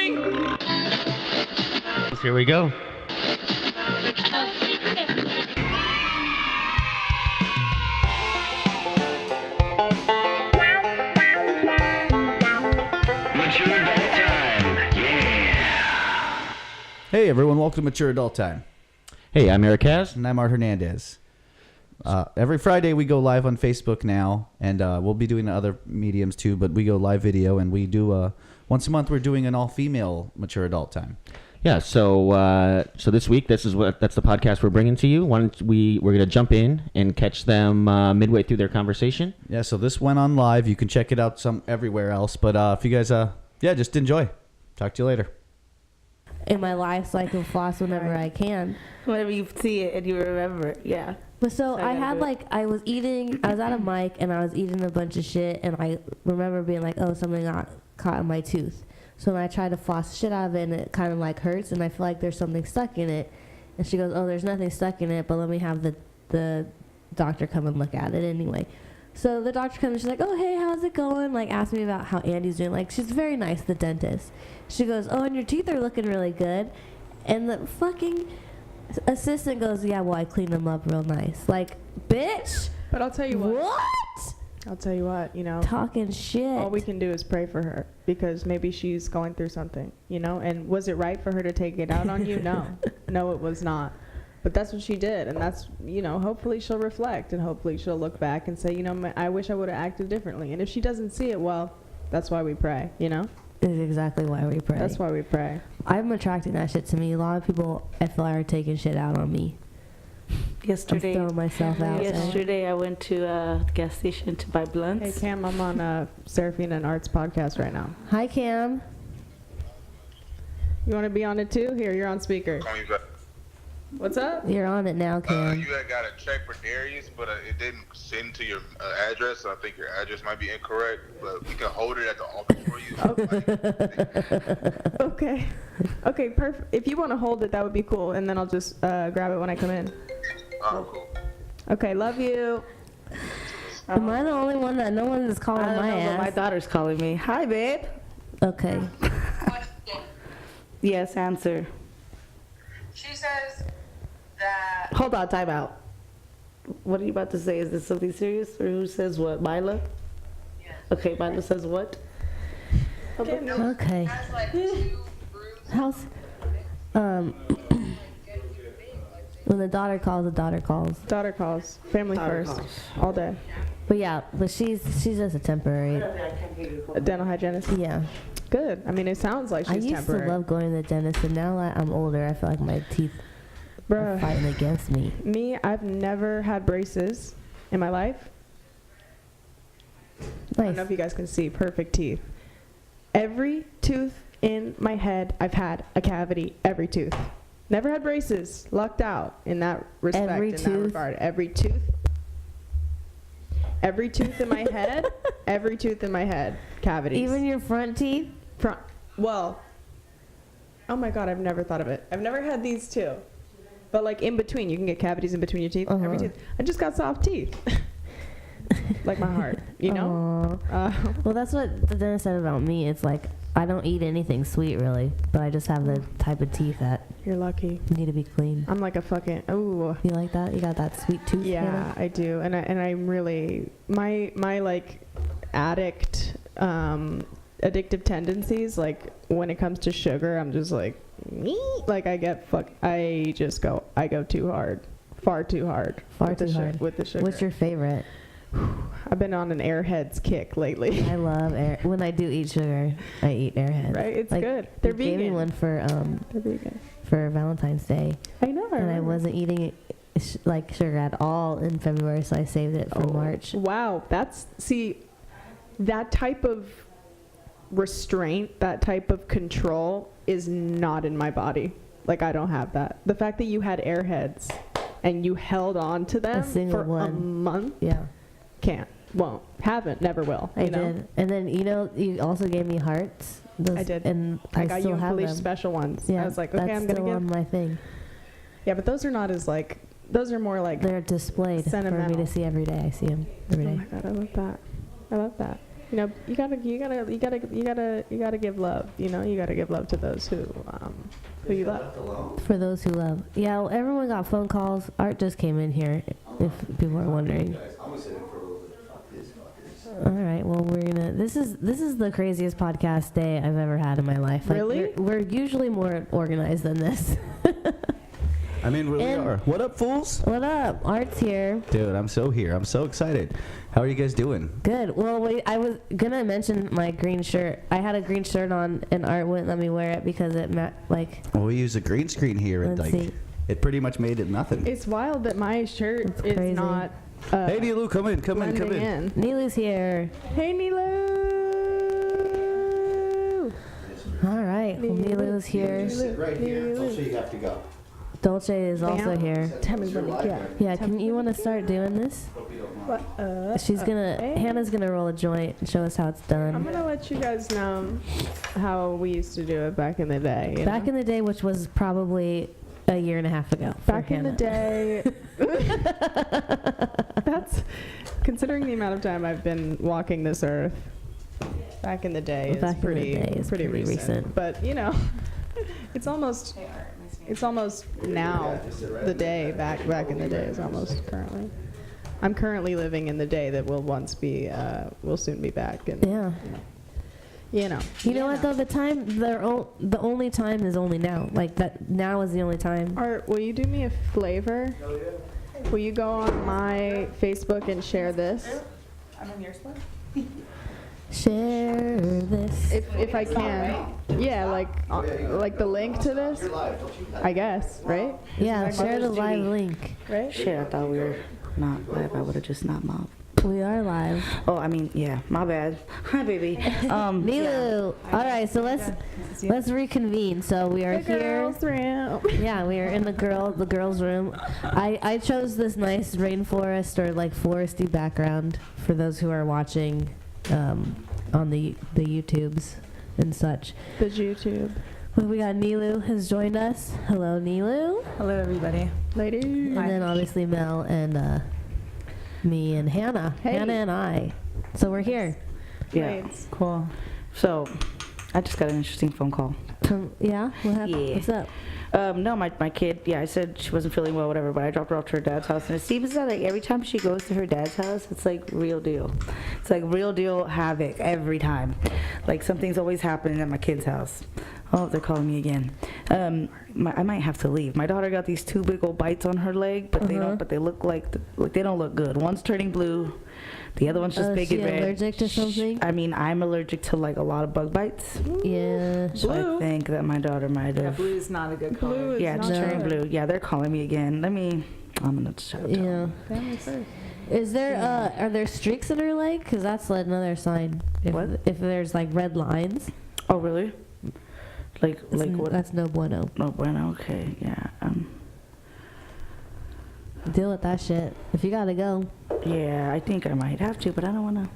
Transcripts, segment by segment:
Ring! Here we go. Hey everyone, welcome to Mature Adult Time. Hey, I'm Eric Kaz. And I'm Art Hernandez. Every Friday we go live on Facebook now, and we'll be doing other mediums too, but we go live video, and we do, once a month we're doing an all-female Mature Adult Time. Yeah, so this week, that's the podcast we're bringing to you. We're going to jump in and catch them midway through their conversation. Yeah, so this went on live. You can check it out everywhere else, but if you guys, just enjoy. Talk to you later. In my life, so I can floss whenever I can. Whenever you see it and you remember it, yeah. But so I had I was at a mic and I was eating a bunch of shit, and I remember being like, oh, something got caught in my tooth. So then I tried to floss shit out of it, and it kind of like hurts, and I feel like there's something stuck in it. And she goes, oh, there's nothing stuck in it, but let me have the doctor come and look at it anyway. So the doctor comes and she's like, oh, hey, how's it going? Like, asked me about how Andy's doing. Like, she's very nice, the dentist. She goes, oh, and your teeth are looking really good. And the fucking assistant goes, yeah, well, I cleaned them up real nice. Like, bitch. But I'll tell you what. What? I'll tell you what, Talking shit. all we can do is pray for her because maybe she's going through something, and was it right for her to take it out on you? No. No, it was not. But that's what she did, and that's, hopefully she'll reflect, and hopefully she'll look back and say, I wish I would have acted differently. And if she doesn't see it, well, that's why we pray, Is exactly why we pray. That's why we pray. I'm attracting that shit to me. A lot of people, I feel like, are taking shit out on me. Yesterday, I'm throwing myself out. Yesterday, I went to a gas station to buy blunts. Hey, Cam, I'm on Serafina and Art's podcast right now. Hi, Cam. You want to be on it too? Here, you're on speaker. Call me back. What's up? You're on it now, Cam. You had got a check for Darius, but it didn't send to your address, so I think your address might be incorrect, but we can hold it at the office for you. Okay. Okay, perfect. If you want to hold it, that would be cool, and then I'll just grab it when I come in. Cool. Okay, love you. Am I the only one that no one is calling I don't my know, ass? but my daughter's calling me. Hi, babe. Okay. Yes, answer. She says that... Hold on, time out. What are you about to say? Is this something serious? Or who says what? Mila? Yes. Okay, Mila says what? Okay. Has like 2 bruises. How's when the daughter calls, the daughter calls. Daughter calls. Family first. All day. But yeah, but she's just a temporary. A dental hygienist. Yeah. Good. I mean, it sounds like she's I used temporary. to love going to the dentist, and now that I'm older, I feel like my teeth are fighting against me. Me, I've never had braces in my life. Nice. I don't know if you guys can see. Perfect teeth. Every tooth in my head, I've had a cavity. Every tooth. Never had braces. Lucked out in that respect, Every in tooth? that regard. Every tooth. Every tooth in my head. Every tooth in my head. Cavities. Even your front teeth? Well, oh my God, I've never thought of it. I've never had these two. But like in between, you can get cavities in between your teeth. Every tooth. I just got soft teeth. Like my heart, Well, that's what the dentist said about me. It's like, I don't eat anything sweet, really. But I just have the type of teeth that You're lucky. need to be clean. I'm like a fucking, ooh. You like that? You got that sweet tooth? Yeah, Hannah? I do. And I'm really, my like addict, addictive tendencies, like when it comes to sugar, I'm just like, like I go too hard. Far too hard. With the sugar. What's your favorite? I've been on an Airheads kick lately. I love when I do eat sugar, I eat Airheads. Right? It's like, good. They're you vegan. gave me one for They're vegan. for Valentine's Day. I know. And I wasn't eating like sugar at all in February, so I saved it for March. Wow. That type of restraint, that type of control is not in my body. Like, I don't have that. The fact that you had Airheads and you held on to them for a month. Yeah. Can't, won't, haven't, never will. I did. And then, you also gave me hearts. I did. And I got still you have Felicia them. special ones. Yeah, I was like, okay, I'm going to still on my thing. Yeah, but those are not as like, those are more like they're displayed for me to see every day. I see them every day. Oh my God, I love that. I love that. You know, you gotta give love. You know, you gotta give love to those who you love. For those who love. Yeah, well, everyone got phone calls. Art just came in here, if people are wondering. All right, well, this is the craziest podcast day I've ever had in my life. Like, Really? We're usually more organized than this. I mean, we And- are. What up, fools? What up? Art's here. Dude, I'm so here. I'm so excited. How are you guys doing? Good. Well, wait, I was gonna mention my green shirt. I had a green shirt on, and Art wouldn't let me wear it because it Well, we use a green screen here, and Let's see. it pretty much made it nothing. It's wild that my shirt It's is crazy. not. Hey, Nilu, come in. blending in. Nilu's here. Hey, Nilo. All right. Well, Nilu's here. Sit right here. Also, you have to go. Dolce is also Bam. here. Tell me when to get. Yeah. Can you want to start doing this? Hannah's gonna roll a joint and show us how it's I'm done. gonna let you guys know how we used to do it back in the day. Back in the day, which was probably a year and a half ago. for Back in the Hannah. day, that's considering the amount of time I've been walking this earth. Back in the day is Back in the pretty, day is pretty pretty recent. But you know, it's almost now. The day back in the day is almost currently. I'm currently living in the day that will soon be back. And Yeah. you know. You know what though? The only time is only now. Like that. Now is the only time. Art, will you do me a flavor? Will you go on my Facebook and share this? I'm in yours one. Share this. If I can. Yeah, like the link to this? I guess, right? Yeah, share the live link. Right? Shit, I thought we were not live. I would have just not mobbed. We are live. Oh, I mean, yeah, my bad. Hi, baby. Nilu. All right, so let's reconvene. So we are The here. girls' room. Yeah, we are in the girls' room. I chose this nice rainforest or like foresty background for those who are watching on the YouTubes and such. The YouTube. Well, we got Nilu has joined us. Hello, Nilu. Hello, everybody. Lady. And then obviously Mel and me and Hannah. Hey. Hannah and I. So we're here. Yeah. Nice. Cool. So, I just got an interesting phone call. Yeah? What happened? Yeah. What's up? No, my kid, yeah, I said she wasn't feeling well, whatever, but I dropped her off to her dad's house, and it seems that like every time she goes to her dad's house, it's like real deal. It's like real deal havoc every time. Like something's always happening at my kid's house. Oh, they're calling me again. I might have to leave. My daughter got these 2 big old bites on her leg, but they don't. But they look like they don't look good. One's turning blue, the other one's just big Is she and red. allergic to something? I mean, I'm allergic to like a lot of bug bites, Yeah. so Blue? I think that my daughter might Yeah, have. blue is not a good color. Blue is Yeah, it's not turning good. blue. Yeah, they're calling me again. I'm gonna shut up. Yeah. Family first. Is there are there streaks in her leg? Because that's another sign. If there's like red lines, Oh, really? Like what? that's no bueno. No bueno. Okay, yeah. Deal with that shit. If you gotta go, Yeah, I think I might have to, but I don't wanna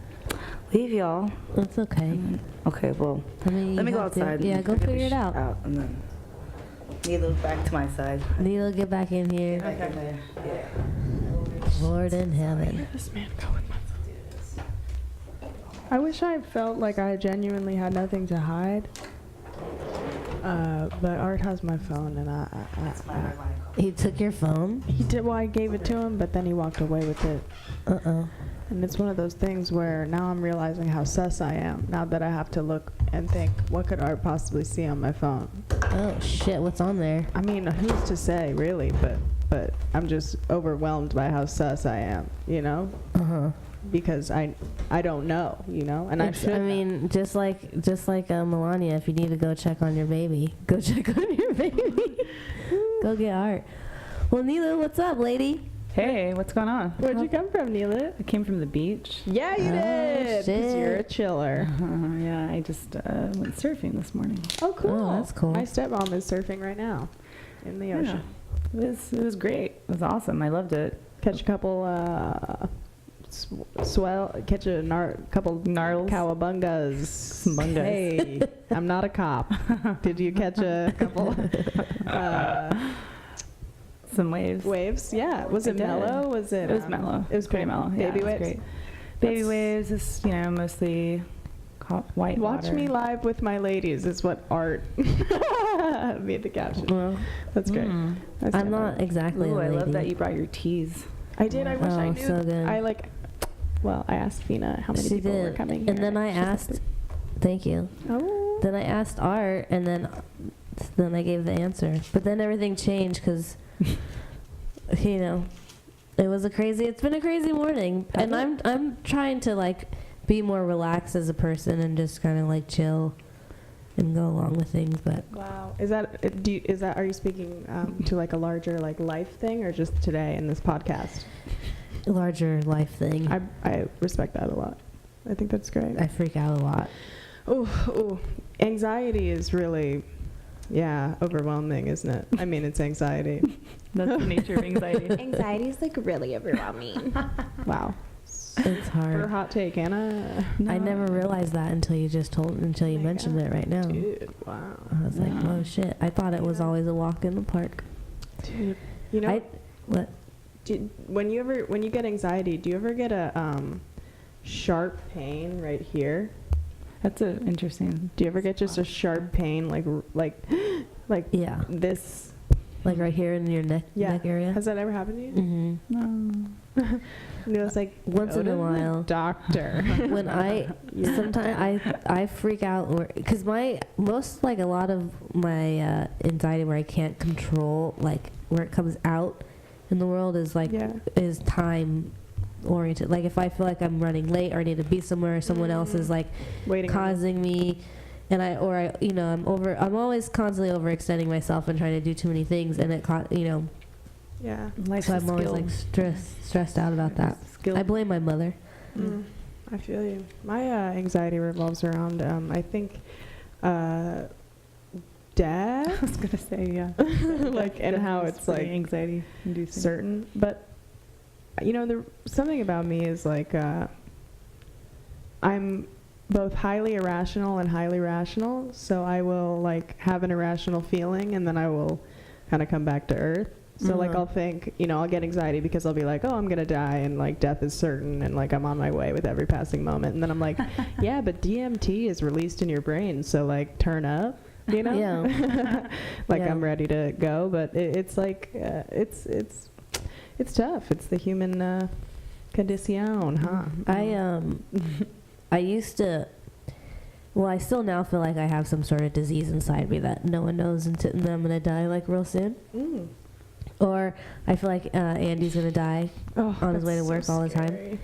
leave y'all. it's okay. Okay, well, I mean, let me you go have to- outside. Yeah, go Get figure this it out. and then Nilo's back to my side. Neil, get back in here. Back in there. Yeah. Lord in heaven. This man go with my phone. I wish I felt like I genuinely had nothing to hide. But Art has my phone, and He took your phone? he did. Well, I gave it to him, but then he walked away with it. And it's one of those things where now I'm realizing how sus I am. Now that I have to look and think, what could Art possibly see on my phone? Oh shit! What's on there? I mean, who's to say, really? But I'm just overwhelmed by how sus I am, you know? Because I don't know, you know, and I should. I mean, just like Melania, if you need to go check on your baby, go check on your baby. Go get Art. Well, Nilo, what's up, lady? Hey, what's going on? Where'd you come from, Neela? I came from the beach. Yeah, you did. 'Cause you're a chiller. Yeah, I just went surfing this morning. Oh, cool. Oh, that's cool. My stepmom is surfing right now in the ocean. It was great. It was awesome. I loved it. Catch a couple catch a couple Gnarls. cowabungas. Some bungas. Hey, I'm not a cop. Did you catch a couple Some waves. waves? Yeah. Was I it did. mellow? Was it? It was mellow. It was pretty cool. mellow. Yeah, Baby it was waves. great. Baby waves is, mostly white Watch water. me live with my ladies is what Art made the caption. Well, That's great. Mm. That's I'm good. not exactly Ooh, a I love lady. that you brought your teas. I did. I wish I Oh, knew. so good. Well, I asked Fina how many She people were did. coming And here. then I She said asked, thank you. Oh. Then I asked Art, and then I gave the answer. But then everything changed because, it's been a crazy morning. And I'm trying to, like, be more relaxed as a person and just kind of, like, chill and go along with things. But Wow. Are you speaking to like a larger like life thing or just today in this podcast? larger life thing. I respect that a lot. I think that's great. I freak out a lot. Oh, anxiety is really, overwhelming, isn't it? I mean, it's anxiety. That's the nature of anxiety. Anxiety is like really overwhelming. Wow. It's For a hard. hot take, Anna. I never realized that until you my mentioned God. it right now. Dude, wow. I was like, whoa, shit. I thought it was always a walk in the park. Dude, you know, What? when you get anxiety, do you ever get a sharp pain right here? That's interesting. Do you ever get just a sharp pain like Yeah. this? Like right here in your neck area? Has that ever happened to you? Mm-hmm. No. You know, it's like Once go in to a the while. doctor. When sometimes I freak out because a lot of my anxiety where I can't control, like where it comes out in the world is like is time oriented. Like if I feel like I'm running late or I need to be somewhere or someone else is like Waiting causing me, and I'm always constantly overextending myself and trying to do too many things, and Yeah. so I'm always like stressed out about that. I blame my mother. I feel you. My anxiety revolves around I think dad. I was gonna say and how it's like anxiety inducing. certain, but something about me is like I'm both highly irrational and highly rational, so I will like have an irrational feeling and then I will kind of come back to earth. So like I'll think, I'll get anxiety because I'll be like, oh, I'm going to die and like death is certain and like I'm on my way with every passing moment. And then I'm like, yeah, but DMT is released in your brain, so like turn up, Yeah. I'm ready to go, but it's like it's tough. It's the human condition, huh? I used to. Well, I still now feel like I have some sort of disease inside me that no one knows until I'm gonna die like real soon. Or I feel like Andy's gonna die on his way to work all the time.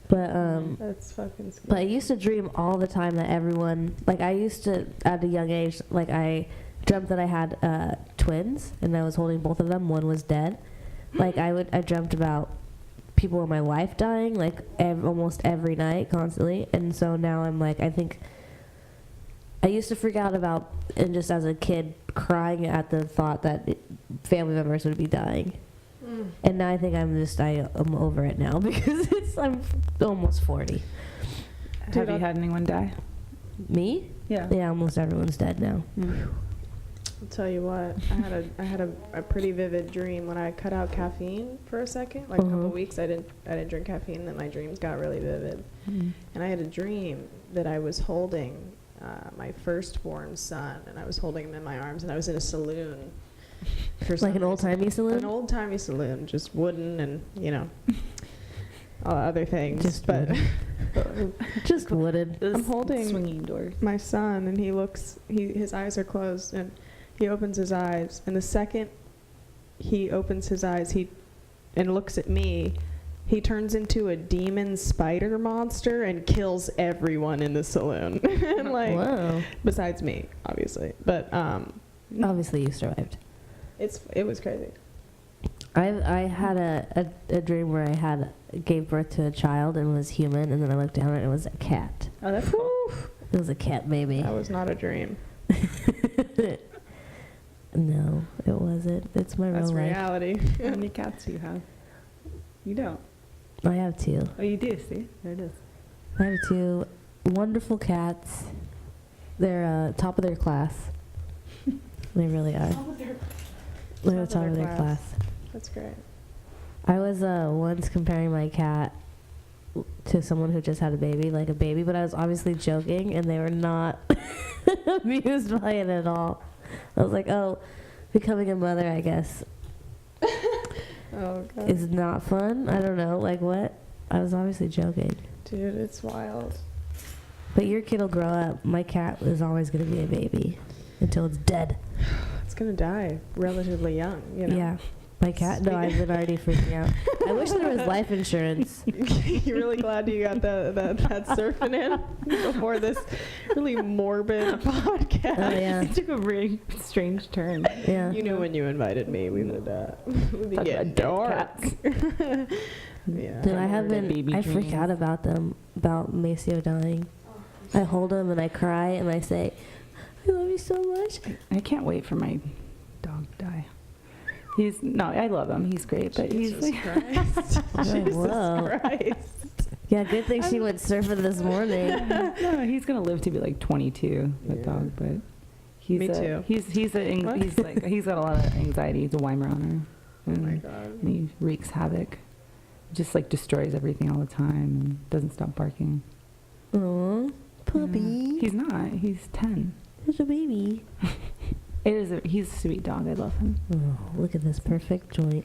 But that's fucking scary. But I used to dream all the time that everyone, like I used to at a young age, like I dreamt that I had twins and I was holding both of them. One was dead. Like I dreamt about people in my life dying like almost every night constantly. And so now I'm like, I think I used to freak out about, and just as a kid crying at the thought that family members would be dying. And now I think I'm over it now because I'm almost 40. Have you had anyone die? Me? Yeah. Yeah, almost everyone's dead now. I'll tell you what, I had a pretty vivid dream when I cut out caffeine for a second. Like a couple weeks, I didn't drink caffeine, and then my dreams got really vivid. And I had a dream that I was holding my firstborn son, and I was holding him in my arms, and I was in a saloon. Like an old-timey saloon? An old-timey saloon, just wooden and, all other things. Just but just wooded. I'm holding swinging doors. my son, and his eyes are closed, and he opens his eyes, and the second he opens his eyes and looks at me, he turns into a demon spider monster and kills everyone in the saloon. And Whoa. besides me, obviously. But Obviously you survived. it was crazy. I had a dream where I gave birth to a child and was human, and then I looked down and it was a cat. Oh, that's cool. It was a cat baby. That was not a dream. No, it wasn't. It's my That's real life. reality. How many cats do you have? You don't. I have 2. Oh, you do. See, there it is. I have 2 wonderful cats. They're top of their class. They really are. They're the top of their class. That's great. I was once comparing my cat to someone who just had a baby, like a baby, but I was obviously joking, and they were not amused by it at all. I was like, oh, becoming a mother, I guess, Oh god. is not fun. I don't know, like what? I was obviously joking. Dude, it's wild. But your kid will grow up. My cat is always going to be a baby until it's dead. It's gonna die relatively young, you know. Yeah. My cat? No, I've been already freaking out. I wish there was life insurance. You're really glad you got that surfing in before this really morbid podcast. Oh, yeah. It took a really strange turn. Yeah. You knew when you invited me, we would be Talk getting about dark. Yeah. Dude, I freak dreams. out about them, about Maceo dying. I hold him and I cry and I say, I love you so much. I can't wait for my dog to die. I love him. He's great, but Jesus he's like, Christ. Jesus Whoa. Christ. Yeah, good thing she went surfing this morning. no, he's gonna live to be like 22, the Yeah. dog. But he's Me too. He's got a lot of anxiety. He's a Weimaraner. Oh my And, god. and he wreaks havoc. Just like destroys everything all the time and doesn't stop barking. Aw, puppy. Yeah. He's not. He's 10. He's a baby. He's a sweet dog. I love him. Oh, look at this perfect joint.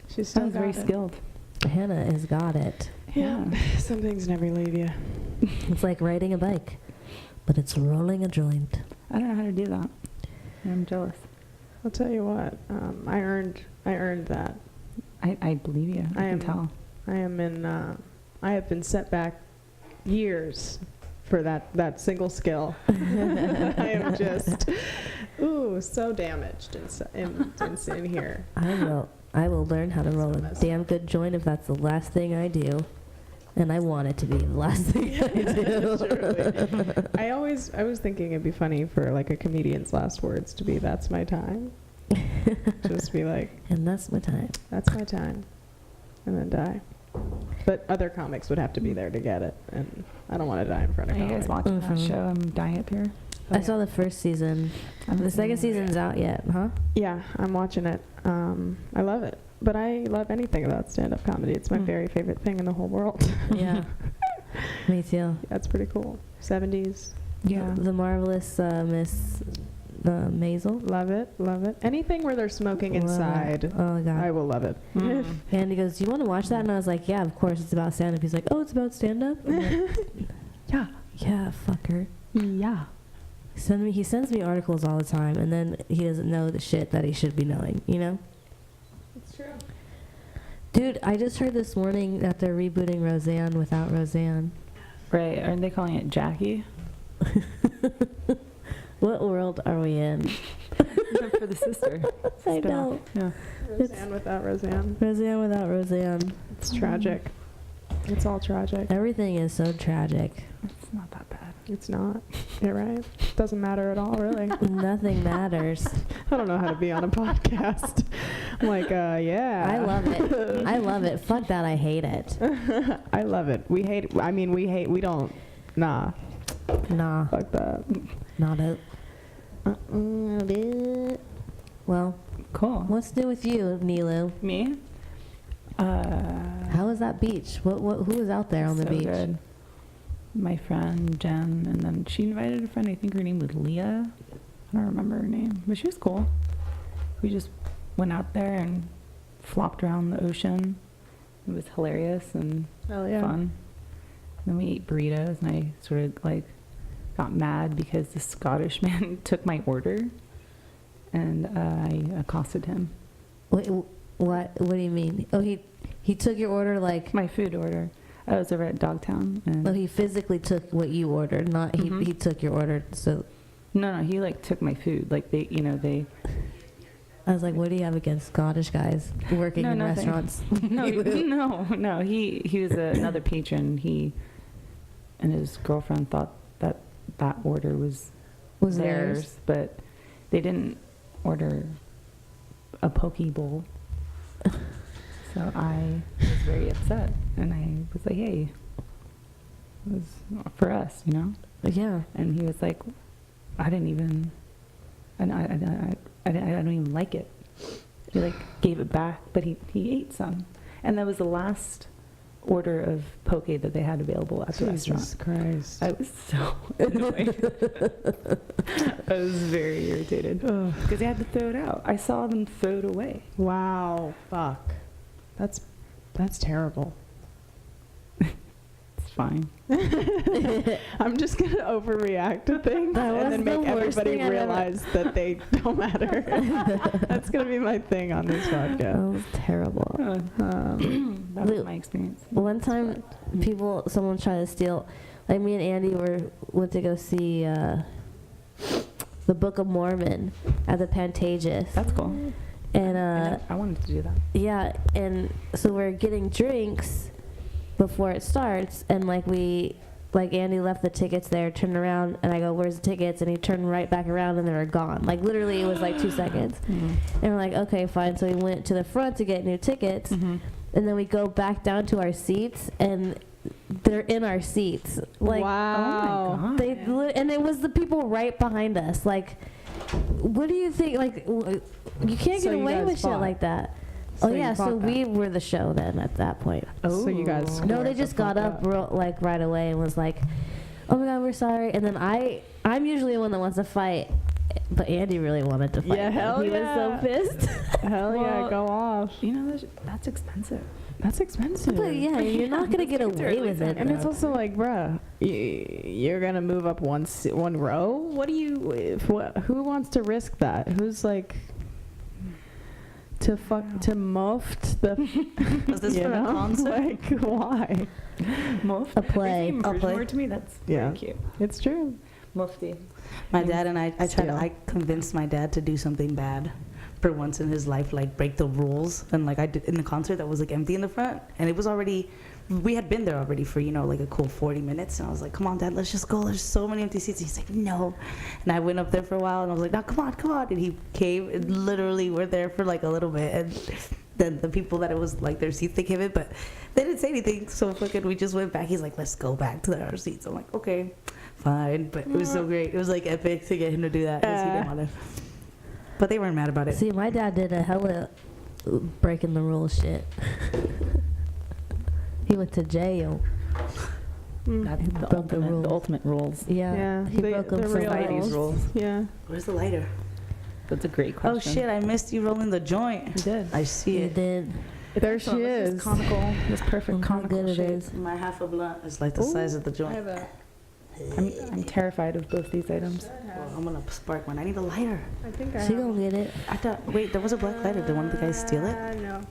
She's so Sounds very got it. skilled. Hannah has got it. Yeah. Some things never leave you. It's like riding a bike, but it's rolling a joint. I don't know how to do that. I'm jealous. I'll tell you what. I earned that. I believe you. I can tell. I have been set back years for that single skill. I am just, so damaged in here. I will learn how to roll a messed damn good joint if that's the last thing I do. And I want it to be the last thing I do. Truly. I was thinking it'd be funny for like a comedian's last words to be, "That's my time." Just be like, And that's my time. "That's my time," and then die. But other comics would have to be there to get it, and I don't want to die in front of Are you guys comics. watching that Mhm. show? I'm dying up here. I saw the first season. The second season's out yet, huh? Yeah, I'm watching it. I love it. But I love anything about stand-up comedy. It's my very favorite thing in the whole world. Yeah. Me too. That's pretty cool. 70s. Yeah. The Marvelous Miss Maisel. Love it. Love it. Anything where they're smoking Love it. inside, Oh, God. I will love it. Mm. And he goes, do you want to watch that? And I was like, yeah, of course, it's about stand-up. He's like, oh, it's about stand-up? I'm like, Yeah. yeah, fucker. Yeah. He sends me articles all the time, and then he doesn't know the shit that he should be knowing, you know? It's true. Dude, I just heard this morning that they're rebooting Roseanne without Roseanne. Right. Aren't they calling it Jackie? What world are we in? For the sister. I Spin-off. know. Yeah. Roseanne without Roseanne. Roseanne without Roseanne. It's tragic. It's all tragic. Everything is so tragic. It's not that bad. It's not. You're right. Doesn't matter at all, really. Nothing matters. I don't know how to be on a podcast. I'm like, yeah. I love it. I love it. Fuck that. I hate it. I love it. We hate. We don't. Nah. Nah. Fuck that. Not it. Well, Cool. what's new with you, Nilo? Me? How was that beach? Who was out there on the So beach? good. My friend Jen, and then she invited a friend. I think her name was Leah. I don't remember her name, but she was cool. We just went out there and flopped around the ocean. It was hilarious and fun. Then we ate burritos, and I sort of like got mad because the Scottish man took my order, and I accosted him. Wait, what do you mean? Oh, he took your order like. My food order. I was over at Dogtown, and Oh, he physically took what you ordered, not Mhm. he took your order. So no, he like took my food. Like they. I was like, what do you have against Scottish guys working No, in nothing. restaurants? No. He was another patron. He and his girlfriend thought that order was Was theirs, theirs? but they didn't order a poke bowl. So I was very upset, and I was like, "Hey, it was for us, you know." Yeah. And he was like, "I don't even like it." He like gave it back, but he ate some, and that was the last order of poke that they had available at the restaurant. Jesus Christ. I was so annoyed. I was very irritated because they had to throw it out. I saw them throw it away. Wow. Fuck. That's terrible. It's fine. I'm just gonna overreact to things That and was then the make worst everybody thing I've ever- realize that they don't matter. That's gonna be my thing on this That podcast. was terrible. That was my experience. One time, someone tried to steal, like me and Andy went to go see the Book of Mormon at the Pantages. That's cool. And I wanted to do that. yeah, and so we're getting drinks before it starts, and Andy left the tickets there, turned around, and I go, "Where's the tickets?" And he turned right back around, and they were gone. Like literally, it was like 2 seconds. Mm-hmm. And we're like, "Okay, fine." So we went to the front to get new tickets, Mm-hmm. and then we go back down to our seats, and they're in our seats. Like, wow. Oh my God. and it was the people right behind us. Like, what do you think? Like, you can't So get you away guys with fought. shit like that. So Oh you yeah, so fought we were the show then at that point. So you guys Oh. No, squared they the just got fuck up right away and was like, "Oh my God, we're sorry." And then I'm usually the one that wants to fight, but Andy really wanted to fight. Yeah, hell he yeah. was so pissed. Hell yeah, Well, go off. You know, that's expensive. That's expensive. But yeah, you're not gonna get away with it. And it's also like, bruh, you're gonna move up one row. What do you? Who wants to risk that? Who's like to muffed the? Was this for a concert? Like why? Muft. A play. A play. word to me. That's Yeah. very cute. It's true. Mufti. My dad and I Steal. I convinced my dad to do something bad for once in his life, like break the rules. And like I did in the concert that was like empty in the front, and it was already, we had been there already for, like a cool 40 minutes. And I was like, "Come on, Dad, let's just go. There's so many empty seats." He's like, "No." And I went up there for a while, and I was like, "No, come on." And he came, and literally we're there for like a little bit. And then the people that it was like their seats, they came in, but they didn't say anything. So fucking we just went back. He's like, "Let's go back to our seats." I'm like, "Okay, fine." But it was so great. It was like epic to get him to do that, because he didn't want to. But they weren't mad about it. See, my dad did a hella breaking the rules shit. He went to jail. That's He the broke the rules. ultimate rules. Yeah, Yeah, he broke them the so real bad. Society's rules. Yeah. Where's the lighter? That's a great question. Oh shit! I missed you rolling the joint. You did. I see He it. did. There she This is. conical. This perfect Look how conical good it shape. is. My half a blunt is like the size of the joint. I'm terrified of both these items. Well, I'm gonna spark one. I need a lighter. I think I She gonna get it. I thought. Wait, there was a black lighter. Did one of the guys steal it? No.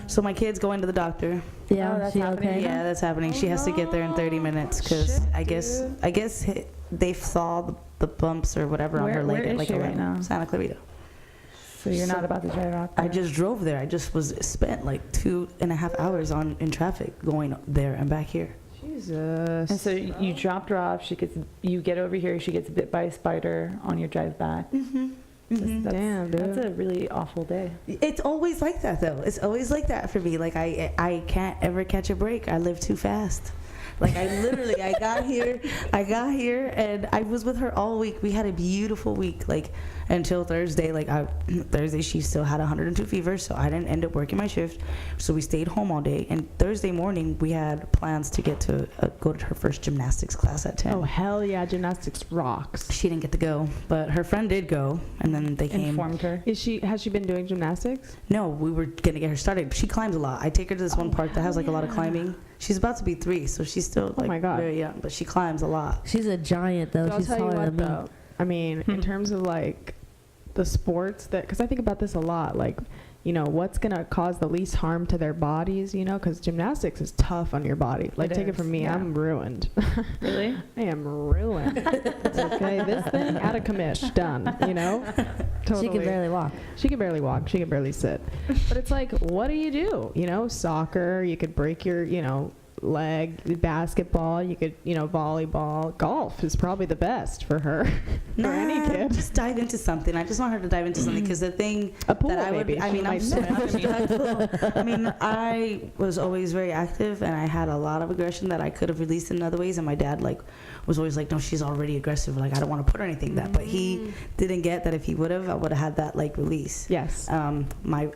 So my kid's going to the doctor. Yeah, that's she happening. okay? Yeah, that's happening. She has to get there in 30 minutes because Shit, I guess they saw the bumps or whatever on her leg. Where is like she a right limb. now? Santa Clarita. So you're So- not about to drive out there? I just drove there. I just was spent like 2.5 hours in traffic going there and back here. Jesus. And so you dropped her off. You get over here. She gets bit by a spider on your drive back. That's, Damn, dude. That's a really awful day. It's always like that though. It's always like that for me. Like I can't ever catch a break. I live too fast. Like I literally, I got here and I was with her all week. We had a beautiful week, like until Thursday. Thursday she still had 102 fever, so I didn't end up working my shift. So we stayed home all day. And Thursday morning we had plans to get to go to her first gymnastics class at 10. Oh hell yeah, gymnastics rocks. She didn't get to go, but her friend did go, and then they came. Informed her. Has she been doing gymnastics? No, we were gonna get her started. She climbs a lot. I take her to this one park that has like a lot of climbing. She's about to be 3, so she's still like my God. very young, but she climbs a lot. She's a giant though. So I'll She's tell you taller what than me. though. I mean, in terms of like the sports because I think about this a lot, like, what's gonna cause the least harm to their bodies, because gymnastics is tough on your body. Like, take it is, from me, yeah. I'm ruined. Really? I am ruined. Okay, this thing out of commish, done. Totally. She can barely walk. She can barely walk. She can barely sit. But it's like, what do you do? Soccer, you could break your, leg. Basketball, you could, volleyball. Golf is probably the best for her. For any kid. Just dive into something. I just want her to dive into something because the thing A pool, that I would, maybe. I She mean, I'm might so swim. I mean, I was always very active and I had a lot of aggression that I could have released in other ways. And my dad was always like, "No, she's already aggressive. Like, I don't want to put her anything that." But he didn't get that. If he would have, I would have had that release. Yes. I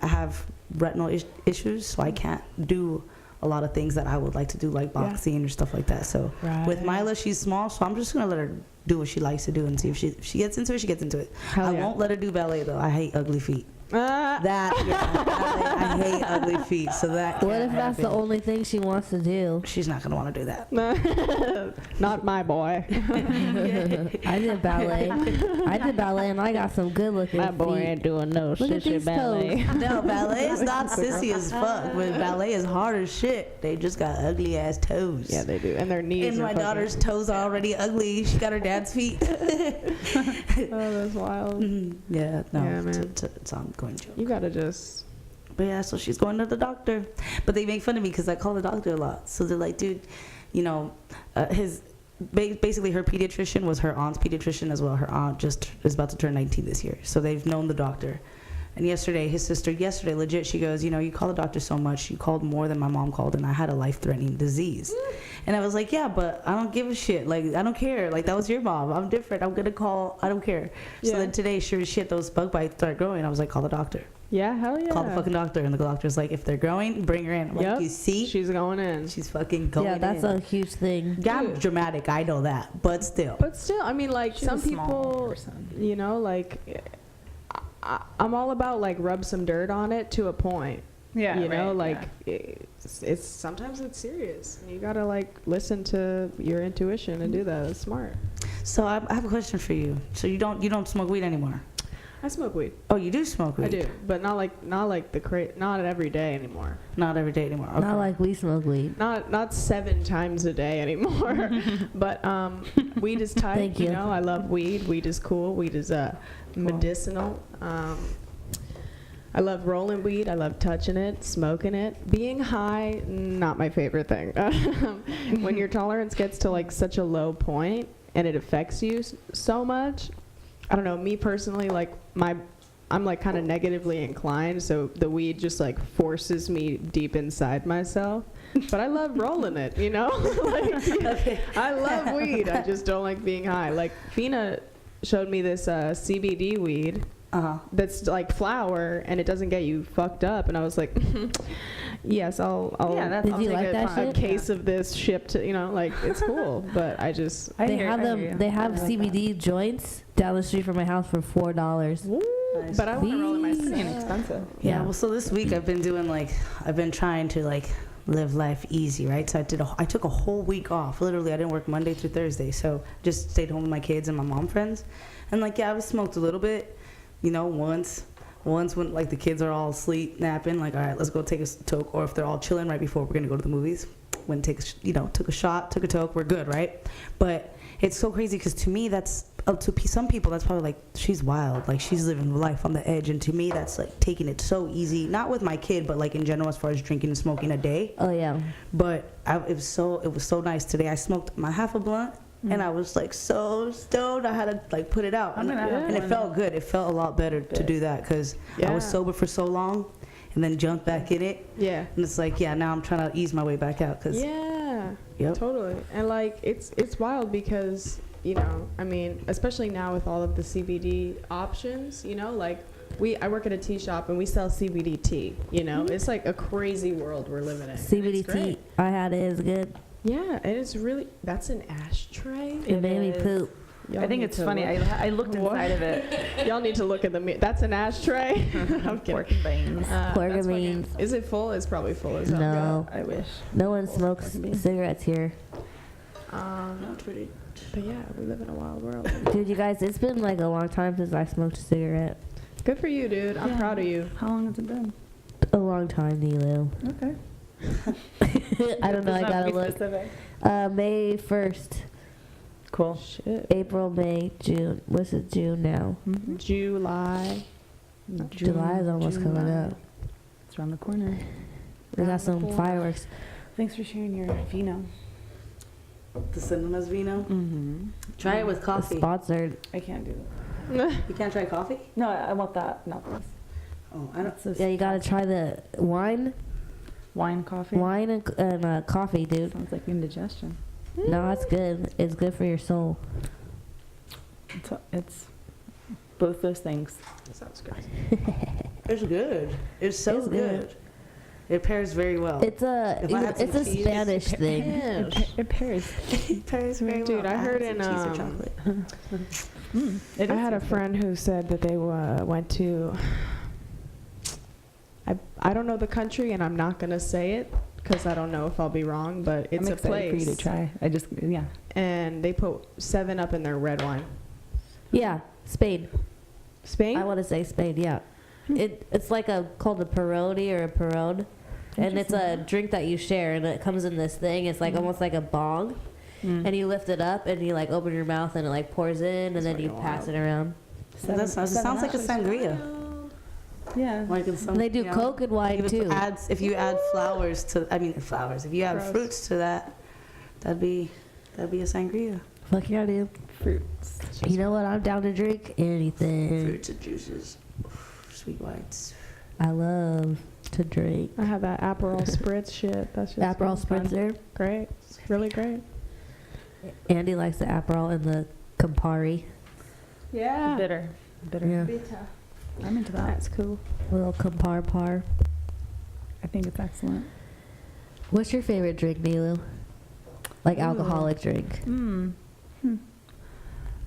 have retinal issues, so I can't do a lot of things that I would like to do, like boxing or stuff like that. So with Mila, she's small, so I'm just gonna let her do what she likes to do and see if she gets into it. She gets into it. I won't let her do ballet though. I hate ugly feet. I hate ugly feet. So that. What if that's the only thing she wants to do? She's not gonna want to do that. Not my boy. I did ballet. And I got some good looking feet. My boy ain't doing no Look at sissy these ballet. No, ballet is not sissy as fuck, but ballet is hard as shit. They just got ugly ass toes. Yeah, they do, and their knees. And are my fucking- daughter's toes are already ugly. She got her dad's feet. Oh, that's wild. Yeah, no, Yeah, man. it's ongoing joke. You gotta just. But yeah, so she's going to the doctor. But they make fun of me because I call the doctor a lot. So they're like, dude, you know, basically her pediatrician was her aunt's pediatrician as well. Her aunt just is about to turn 19 this year. So they've known the doctor. And his sister, legit, she goes, you know, you call the doctor so much. You called more than my mom called, and I had a life-threatening disease. And I was like, yeah, but I don't give a shit. Like, I don't care. Like, that was your mom. I'm different. I'm going to call. I don't care. So then today, sure as shit, those bug bites started growing. I was like, call the doctor. Yeah, hell yeah. Call the fucking doctor. And the doctor's like, if they're growing, bring her in. I'm like, you see? She's going in. She's fucking going in. Yeah, that's a huge thing. Yeah, I'm dramatic. I know that. But still. But still, I mean, like, She's some a small people, person. you know, like, I'm all about, like, rub some dirt on it to a point. Yeah, you know, right, like, it's sometimes it's serious. You gotta, like, listen to your intuition and do that. It's smart. So I have a question for you. So you don't smoke weed anymore? I smoke weed. Oh, you do smoke weed? I do, but not every day anymore. Not every day anymore. Okay. Not like we smoke weed. Not 7 times a day anymore. But weed is tight. Thank you. You know, I love weed. Weed is cool. Weed is medicinal. I love rolling weed. I love touching it, smoking it. Being high, not my favorite thing. When your tolerance gets to like such a low point and it affects you so much, I don't know. Me personally, like I'm like kind of negatively inclined, so the weed just like forces me deep inside myself. But I love rolling it, you know? Like, I love weed. I just don't like being high. Like Fina showed me this CBD weed. That's like flour, and it doesn't get you fucked up. And I was like, yes, I'll Did you like that a shit? case of this shipped, you know, like it's cool. But I just They have CBD joints down the street from my house for $4. nice. But I want to roll in my It's skin. inexpensive. Yeah. Well, so this week I've been trying to like live life easy, right? So I took a whole week off. Literally, I didn't work Monday through Thursday, so just stayed home with my kids and my mom friends. And like, yeah, I smoked a little bit, you know, once when like the kids are all asleep napping, like, all right, let's go take a toke, or if they're all chilling right before we're gonna go to the movies, took a shot, took a toke, we're good, right? But it's so crazy because to me that's some people that's probably like, she's wild, like she's living life on the edge, and to me that's like taking it so easy, not with my kid but like in general as far as drinking and smoking a day. Oh yeah. But it was so nice today. I smoked my half a blunt and I was like so stoned I had to like put it out, and it felt good. It felt a lot better to do that because I was sober for so long and then jumped back in it. Yeah. And it's like, yeah, now I'm trying to ease my way back out because totally. And like it's wild because, you know, I mean, especially now with all of the CBD options, you know, like I work at a tea shop and we sell CBD tea, you know. It's like a crazy world we're living in. CBD tea, I had it. It's good. Yeah, and it's really, that's an ashtray. It made me poop. I think it's funny. I looked inside of it. Y'all need to look at that's an ashtray. I'm kidding. Pork and beans. Pork and beans. Is it full? It's probably full as hell. No. I wish. No one smokes cigarettes here. But yeah, we live in a wild world. Dude, you guys, it's been like a long time since I smoked a cigarette. Good for you, dude. I'm proud of you. How long has it been? A long time, Nilo. Okay. I don't know. I gotta look. May 1st. Cool. Shit. April, May, June. What's it? June now. Mm-hmm. July. July is almost coming up. It's around the corner. We got some fireworks. Thanks for sharing your vino. the cinemas vino. Mm-hmm. Try it with coffee. Sponsored. I can't do that. You can't try coffee? No, I want that, not this. Oh, I don't. Yeah, you gotta try the wine. Wine coffee? Wine and coffee, dude. Sounds like indigestion. No, it's good. It's good for your soul. It's both those things. Sounds good. It's good. It's so It's good. good. It pairs very well. It's a If I had some cheese, Spanish thing. It pairs. It pairs very well. Dude, I heard in cheese or chocolate. I had a friend who said that they went to. I don't know the country, and I'm not gonna say it because I don't know if I'll be wrong. But it's I'm a excited place. for you to try. Yeah. And they put 7-Up in their red wine. Yeah, Spain. Spain? I want to say Spain. Yeah. It's like called a parodi or a perón, and it's a drink that you share, and it comes in this thing. It's like almost like a bong, and you lift it up, and you like open your mouth, and it like pours in, and then you pass it around. It sounds like a sangria. Yeah. Like in some, They do Coke and wine too. If you add flowers, if you add fruits to that, that'd be a sangria. Fuck yeah, dude. Fruits. You know what? I'm down to drink anything. Fruits and juices, sweet wines. I love to drink. I have that Aperol Spritz shit. That's just Aperol fun. Spritzer. Great. It's really great. Andy likes the Aperol and the Campari. Yeah. Bitter. Yeah. I'm into that. That's cool. Little Campar. I think it's excellent. What's your favorite drink, Nilo? Like alcoholic drink.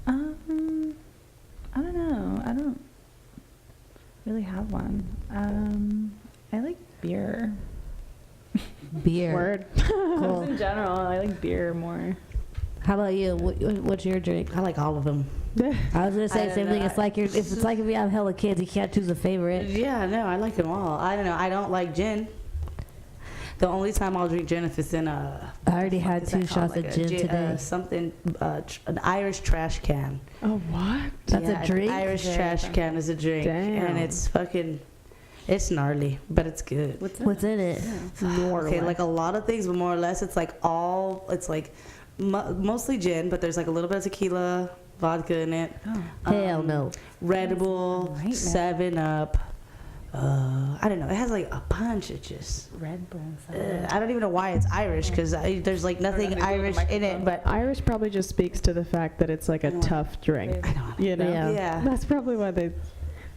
I don't know. I don't really have one. I like beer. Beer. Word. Cool. In general, I like beer more. How about you? What's your drink? I like all of them. I was gonna say I the same don't thing. know. It's like if you have hella kids, you can't choose a favorite. Yeah, no, I like them all. I don't know. I don't like gin. The only time I'll drink gin if it's in a. I already had is that 2 called? shots Like of a gin today. An Irish trash can. Oh, what? That's Yeah, a drink? An Irish trash can is a drink, Damn. and it's fucking. It's gnarly, but it's good. What's in it? Okay, like a lot of things, but more or less, it's like mostly gin, but there's like a little bit of tequila, vodka in it. Hell no. Red Bull, 7-Up. I don't know. It has like a bunch of just. Red Bull. I don't even know why it's Irish because there's like nothing Irish in it, but Irish probably just speaks to the fact that it's like a tough drink. I know. You know? Yeah. That's probably why they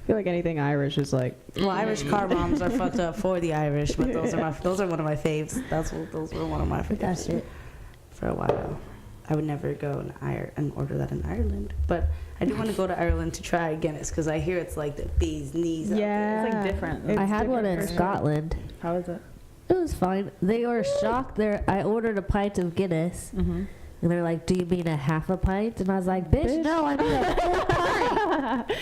feel like anything Irish is like. Well, Irish car bombs are fucked up for the Irish, but those are one of my faves. Those were one of my That favorites shit. for a while. I would never go and order that in Ireland, but I do want to go to Ireland to try Guinness because I hear it's like the bee's knees. Yeah. It's like different. It's I had one in different for sure. Scotland. How is it? It was fine. They were shocked. I ordered a pint of Guinness, and they're like, "Do you mean a half a pint?" And I was like, "Bitch, no, I mean a full pint."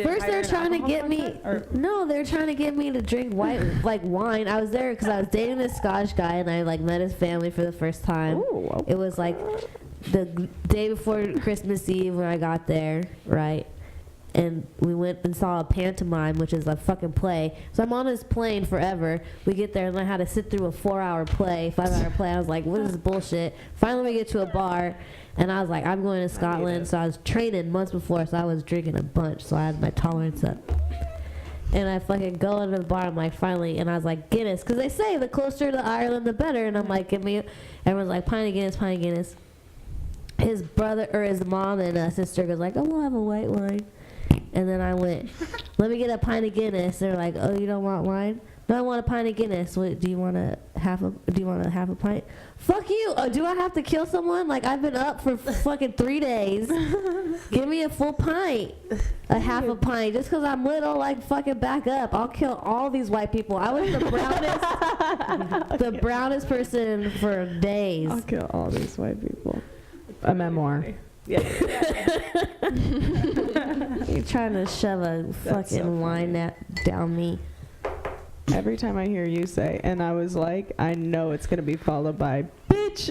First, they're trying to get me. They're trying to get me to drink wine. I was there because I was dating this Scottish guy, and I like met his family for the first time. Ooh. It was like the day before Christmas Eve when I got there, right? And we went and saw a pantomime, which is a fucking play. So I'm on this plane forever. We get there, and I had to sit through a 5-hour play. I was like, what is this bullshit? Finally, we get to a bar, and I was like, I'm going to Scotland. So I was training months before, so I was drinking a bunch, so I had my tolerance up. And I fucking go into the bar, I'm like, finally, and I was like, Guinness. Because they say the closer to Ireland, the better. And I'm like, everyone's like, pint of Guinness. His brother, or his mom and sister goes like, oh, we'll have a white wine. And then I went, let me get a pint of Guinness. They're like, oh, you don't want wine? No, I want a pint of Guinness. What, do you want a half a pint? Fuck you. Oh, do I have to kill someone? Like, I've been up for fucking 3 days. Give me a full pint. A half a pint. Just because I'm little, like, fucking back up. I'll kill all these white people. I was the brownest person for days. I'll kill all these white people. A memoir. Yeah. You're trying to shove a fucking wine down me. Every time I hear you say, and I was like, I know it's going to be followed by, bitch.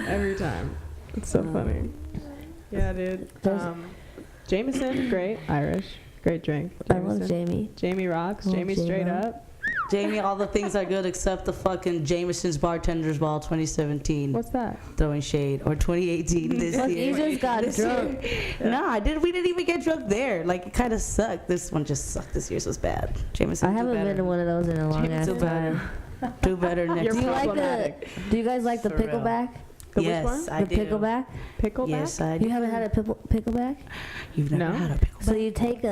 Every time. It's so funny. Yeah, dude. Jameson, great. Irish. Great drink. I love Jamie. Jamie rocks. Oh, Jamie straight J-Lo. up. Jamie, all the things are good except the fucking Jameson's Bartender's Ball 2017. What's that? Throwing shade, or 2018 this Look, year. you just got This drunk. year. No, we didn't even get drunk there. Like, it kind of sucked. This one just sucked. This year's was bad. Jameson, I do haven't better. been to one of those in a long ass Do better. time. Do better next You're Do you time. like problematic. do you guys like the For real. pickleback? The Yes, which one? I The do. pickleback? Pickleback? Yes, I do. You haven't had a pickleback? You've never No. had a pickle. So you take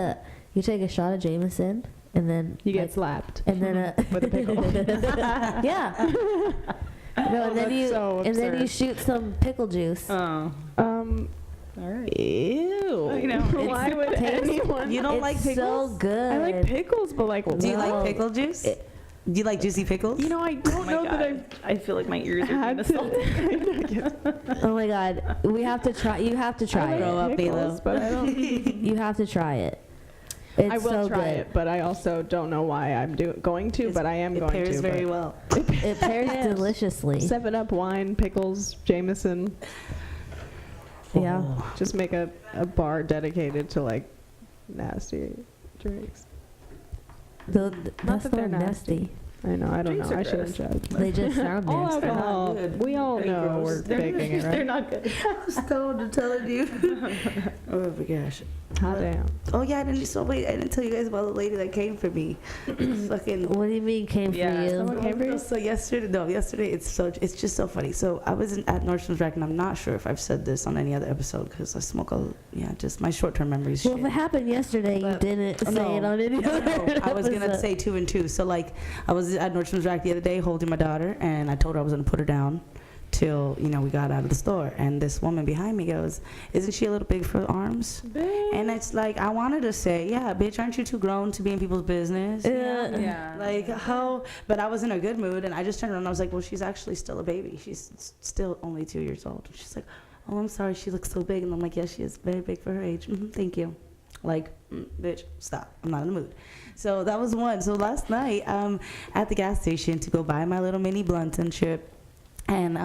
You take a shot of Jameson, and then You get like, slapped. and then with a pickle. yeah. No, and then that's so and then you absurd. shoot some pickle juice. Oh. All right. Ew. I know. Why would anyone? You don't It's like pickles? so good. I like pickles, but like, Do you No. like pickle juice? Do you like juicy pickles? you know, I don't know that I've I feel like my ears are being had assaulted. to. Oh my god, we have to try. You have to try I Grow it. up, like pickles, Milo. but I don't. You have to try it. It's I will so try good. it, but I also don't know why I'm going to. But I am It going pairs to. very but well. It pairs deliciously. 7-Up wine, pickles, Jameson. Yeah. Just make a bar dedicated to like nasty drinks. That's that so they're nasty. I know. I don't Drinks know. are I shouldn't judge. They just sound All nasty. alcohol. good. We all know we're faking it, They're right? not good. Stoned, I'm telling you. Oh my gosh. Hot damn. Oh yeah, I didn't tell you guys about the lady that came for me. Fucking. What do you mean came for Yeah, you? someone came for you? So yesterday it's just so funny. So I was at Nordstrom's Rack, and I'm not sure if I've said this on any other episode because I smoke just my short-term memories. Well, shit. if it happened yesterday, you But- didn't say no. it on any other No, I was gonna episode. say 2 and 2. So like, I was at Nordstrom's Rack the other day holding my daughter, and I told her I was gonna put her down till we got out of the store. And this woman behind me goes, "Isn't she a little big for arms?" And it's like, I wanted to say, "Yeah, bitch, aren't you too grown to be in people's business?" Yeah. Like how? But I was in a good mood, and I just turned around and I was like, "Well, she's actually still a baby. She's still only 2 years old." And she's like, "Oh, I'm sorry. She looks so big." And I'm like, "Yeah, she is very big for her age. Thank you." Like, bitch, stop. I'm not in the mood. So that was one. So last night, at the gas station to go buy my little mini blunt and shit. And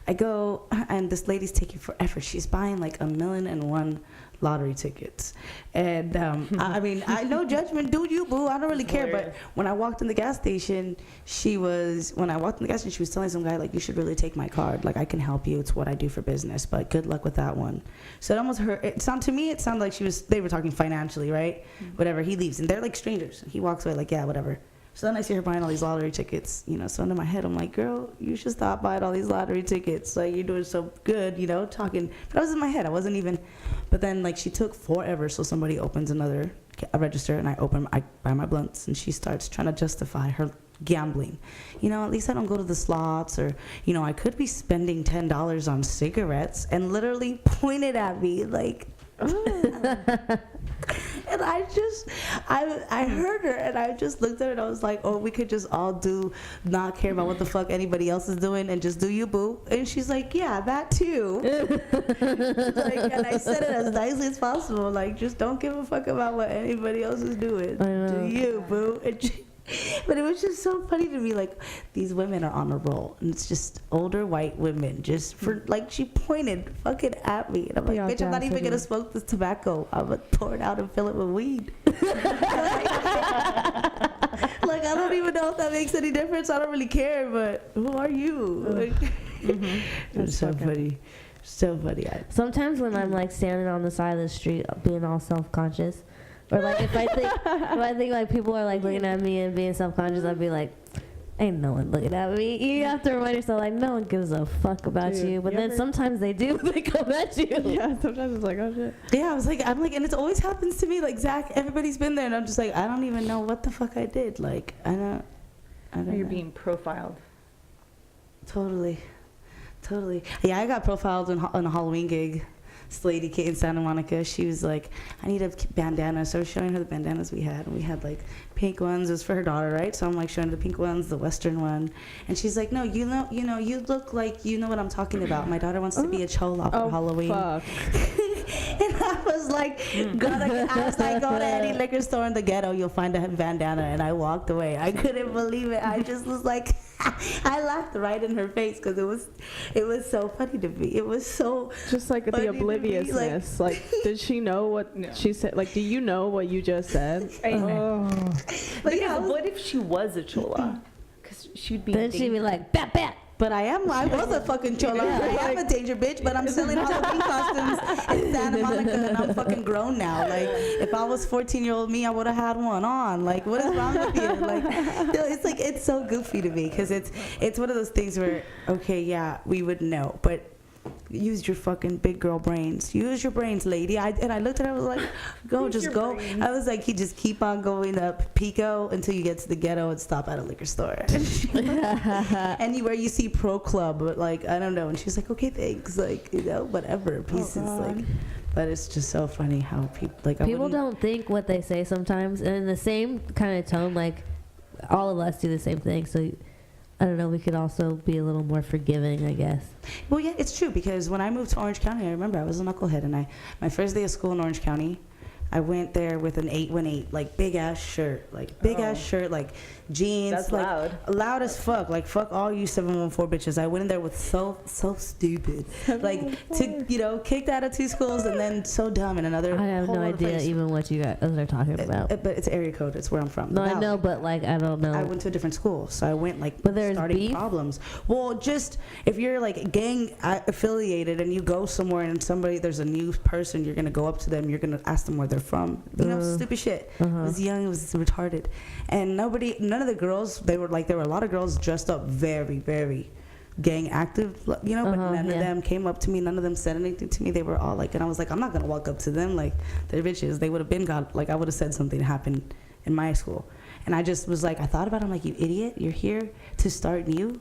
I go, and this lady's taking forever. She's buying like 1,000,001 lottery tickets. And I mean, no judgment, do you, boo? I don't really care. But when I walked in the gas station, she was telling some guy, like, "You should really take my card. Like, I can help you. It's what I do for business. But good luck with that one." So it almost hurt. It sounded like they were talking financially, right? Whatever. He leaves, and they're like strangers. He walks away like, "Yeah, whatever." So then I see her buying all these lottery tickets, So in my head, I'm like, "Girl, you should stop buying all these lottery tickets. Like, you're doing so good, talking." But I was in my head. I wasn't even. But then, like, she took forever. So somebody opens a register, and I buy my blunts, and she starts trying to justify her gambling. At least I don't go to the slots, or, I could be spending $10 on cigarettes, and literally pointed at me like. And I heard her, and I just looked at her, and I was like, "Oh, we could just all not care about what the fuck anybody else is doing, and just do you, boo." And she's like, "Yeah, that too." And I said it as nicely as possible, like, just don't give a fuck about what anybody else is doing. I know. Do you, boo? But it was just so funny to me, like, these women are on a roll, and it's just older white women, just for, like, she pointed fucking at me, and I'm like, "Bitch, I'm not even gonna smoke this tobacco. I'm gonna pour it out and fill it with weed." Like, I don't even know if that makes any difference. I don't really care, but who are you? Like, it's so funny. So funny. Sometimes when I'm like standing on the side of the street, being all self-conscious, or like if I think like people are like looking at me and being self-conscious, I'd be like, "Ain't no one looking at me." You have to remind yourself, like, no one gives a fuck about Dude, you. But you then ever- sometimes they do. They come at you. Yeah, sometimes it's like, oh shit. Yeah, I'm like, and it always happens to me. Like, Zach, everybody's been there, and I'm just like, I don't even know what the fuck I did. Like, I don't You're know. being profiled. Totally. Yeah, I got profiled on a Halloween gig. This lady came in Santa Monica. She was like, "I need a bandana." So I was showing her the bandanas we had. And we had like pink ones. It was for her daughter, right? So I'm like showing her the pink ones, the Western one. And she's like, "No, you look like you know what I'm talking about. My daughter wants to be a chola for Halloween." Fuck. And I was like, go to any liquor store in the ghetto, you'll find a bandana. And I walked away. I couldn't believe it. I just was like, I laughed right in her face because it was so funny to me. It was so Just like the funny to me, obliviousness. Like, did she know what she said? Like, do you know what you just said? But Because yeah, what if she was a chola? Because she'd be. Then she'd be like, "Bat, bat." but I was a fucking chola. I am a danger bitch, but I'm selling Halloween costumes in Santa Monica, and I'm fucking grown now. Like, if I was 14-year-old me, I would have had one on. Like, what is wrong with you? Like, it's so goofy to me because it's one of those things where, okay, yeah, we would know, but use your fucking big girl brains. Use your brains, lady. And I looked at her, I was like, go, just go. I was like, you just keep on going up Pico until you get to the ghetto and stop at a liquor store. Anywhere you see Pro Club, but like, I don't know. And she's like, okay, thanks. Like, you know, whatever. Pieces. Like, but it's just so funny how people, like, people don't think what they say sometimes. And in the same kind of tone, like, all of us do the same thing. So, I don't know, we could also be a little more forgiving, I guess. Well, yeah, it's true, because when I moved to Orange County, I remember I was a knucklehead, and my first day of school in Orange County, I went there with an 818, like big ass shirt, like jeans. That's like loud as fuck, like fuck all you 714 bitches. I went in there with so stupid, like to kicked out of 2 schools and then so dumb in another. I have no idea even what you guys are talking about. But it's area code. It's where I'm from. No, I know, but like I don't know. I went to a different school, so I went like starting beef? Problems. Well, just if you're like gang affiliated and you go somewhere and there's a new person, you're gonna go up to them, you're gonna ask them where they're from. Stupid shit. It was young, it was retarded, and none of the girls. There were a lot of girls dressed up very, very gang active, but none of them came up to me. None of them said anything to me. They were all like, and I was like, I'm not gonna walk up to them like they're bitches. They would have been I would have said something happened in my school, and I just was like, I thought about it. I'm like, you idiot, you're here to start new.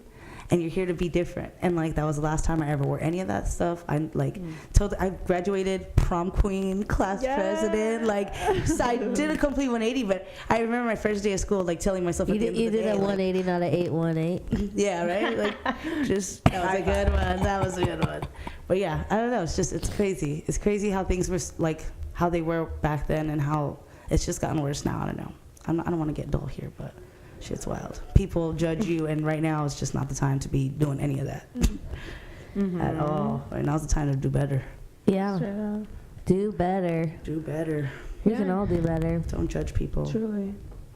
And you're here to be different. And like that was the last time I ever wore any of that stuff. I graduated prom queen, class president. Like, so I did a complete 180. But I remember my first day of school, like telling myself at the end of the day, you did a 180, not an 818. Yeah, right. Like, just that was a good one. That was a good one. But yeah, I don't know. It's crazy. It's crazy how things were like how they were back then, and how it's just gotten worse now. I don't know. I don't want to get dull here, but. Shit's wild. People judge you, and right now it's just not the time to be doing any of that at all. Right now's the time to do better. Yeah. Do better. Do better. We can all do better. Don't judge people. Truly.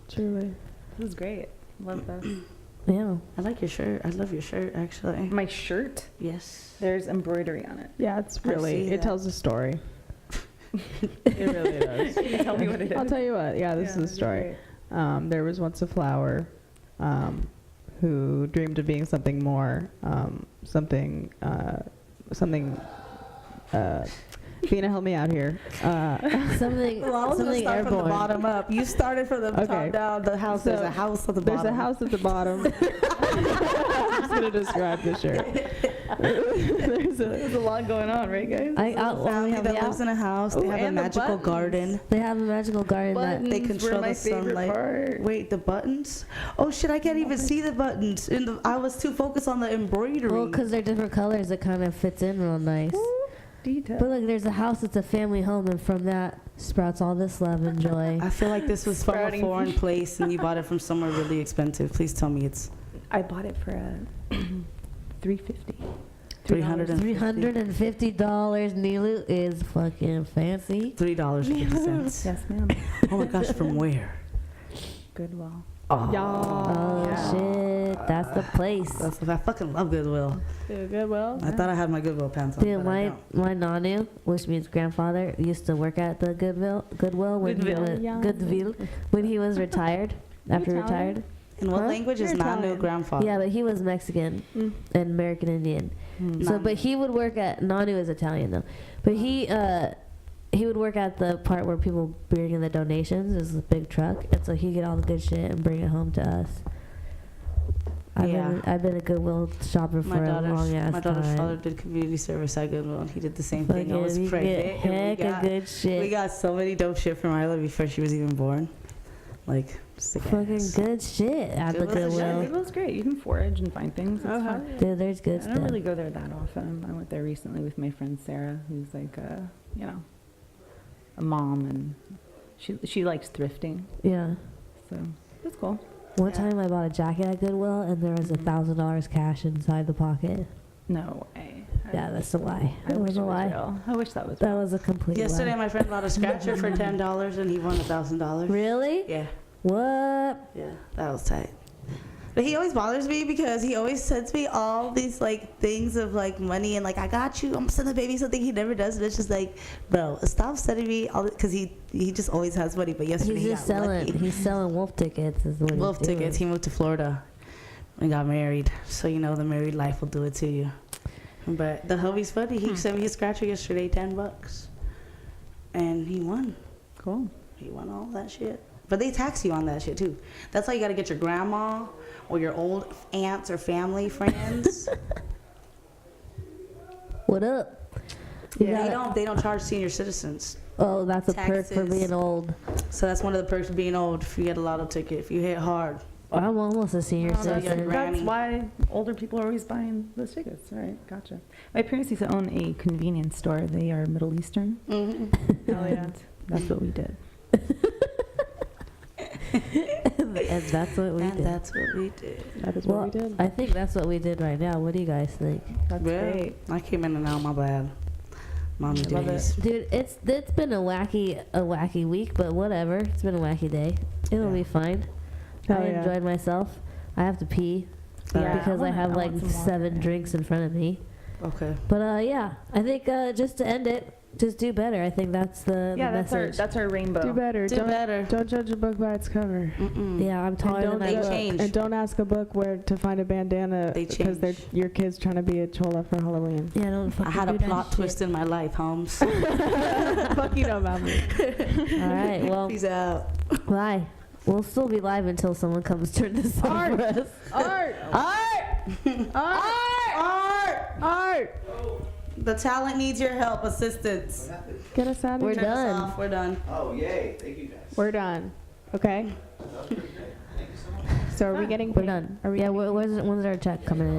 This is great. Love that. Yeah. I like your shirt. I love your shirt, actually. My shirt? Yes. There's embroidery on it. Yeah, it's it tells a story. It really does. Can you tell me what it is? I'll tell you what. Yeah, this is a story. There was once a flower who dreamed of being something more, Fina, help me out here. Something airborne. From the bottom up. You started from the top down. The house. There's a house at the bottom. There's a house at the bottom. I'm just gonna describe the shirt. There's a lot going on, right, guys? A family that lives in a house. They have a magical garden. They have a magical garden that they control the sunlight. Wait, the buttons? Oh shit! I can't even see the buttons. I was too focused on the embroidery. Well, because they're different colors, it kind of fits in real nice. Detail. But look, there's a house that's a family home, and from that sprouts all this love and joy. I feel like this was from a foreign place, and you bought it from somewhere really expensive. Please tell me it's. I bought it for $350. $350. Nilo is fucking fancy. $3.50. Yes, ma'am. Oh my gosh, from where? Goodwill. Oh shit, that's the place. I fucking love Goodwill. Goodwill? I thought I had my Goodwill pants on. Dude, my nanu, which means grandfather, used to work at the Goodwill when he was retired. After retired. In what language is nanu grandfather? Yeah, but he was Mexican and American Indian. So, but he would work at nanu is Italian though. But he would work at the part where people bring in the donations. There's a big truck, and so he'd get all the good shit and bring it home to us. I've been a Goodwill shopper for a long ass time. My daughter's father did community service at Goodwill, and he did the same thing. I was pregnant. Heck of good shit. We got so many dope shit from Isla before she was even born. Like, fucking good shit at the Goodwill. Goodwill's great. You can forage and find things. It's fun. Dude, there's good stuff. I don't really go there that often. I went there recently with my friend Sarah, who's like a mom, and she likes thrifting. Yeah. So that's cool. One time I bought a jacket at Goodwill, and there was $1,000 cash inside the pocket. No way. Yeah, that's a lie. That was a lie. Real. I wish that was real. That was a complete Yesterday, lie. my friend bought a scratcher for $10, and he won $1,000. Really? Yeah. What? Yeah, that was tight. But he always bothers me because he always sends me all these like things of like money and like I got you. I'm sending the baby something he never does, and it's just like, bro, stop sending me all because he just always has money. But yesterday he's just He's selling wolf tickets. Is what wolf tickets. He moved to Florida and got married, so the married life will do it to you. But the hubby's funny. He sent me his scratcher yesterday, $10, and he won. Cool. He won all that shit. But they tax you on that shit too. That's why you got to get your grandma or your old aunts or family friends. What up? Yeah, they don't charge senior citizens. Oh, that's a perk for Taxes. being old. So that's one of the perks of being old. If you get a lotto ticket, if you hit hard. I'm almost a senior so you're citizen. Granny. That's why older people are always buying those tickets. All right, gotcha. My parents used to own a convenience store. They are Middle Eastern. Mm-hmm. Hell yeah. And that's what we did. And that's what we did. That's what we did. That is Well, what we did. I think that's what we did right now. What do you guys think? That's Yeah. great. I came in and out. My bad. Mommy Love days. Dude, it's been a wacky week, but whatever. It's been a wacky day. It'll be fine. Hell I yeah. enjoyed myself. I have to pee Yeah, because I have like want some 7 water. drinks in front of me. Okay. But yeah, I think just to end it, just do better. I think that's the message. that's our rainbow. Do better. Do don't, better. Don't judge a book by its cover. Mm-mm. Yeah, I'm taller don't than I they look. change. And don't ask a book where to find a bandana They because change. your kid's trying to be a chola for Halloween. Yeah, don't I fucking had a do that plot shit. twist in my life, Holmes. Fuck you know about me. All right, well, Peace out. bye. We'll still be live until someone comes turn this on for us. Art! Art! Art! Art! The talent needs your help, assistance. Get us out of We're here. Turn us done. off. We're done. Oh, yay. Thank you, guys. We're done. Okay? So are we getting We're paid? done. Are we Yeah, getting when's our check coming in?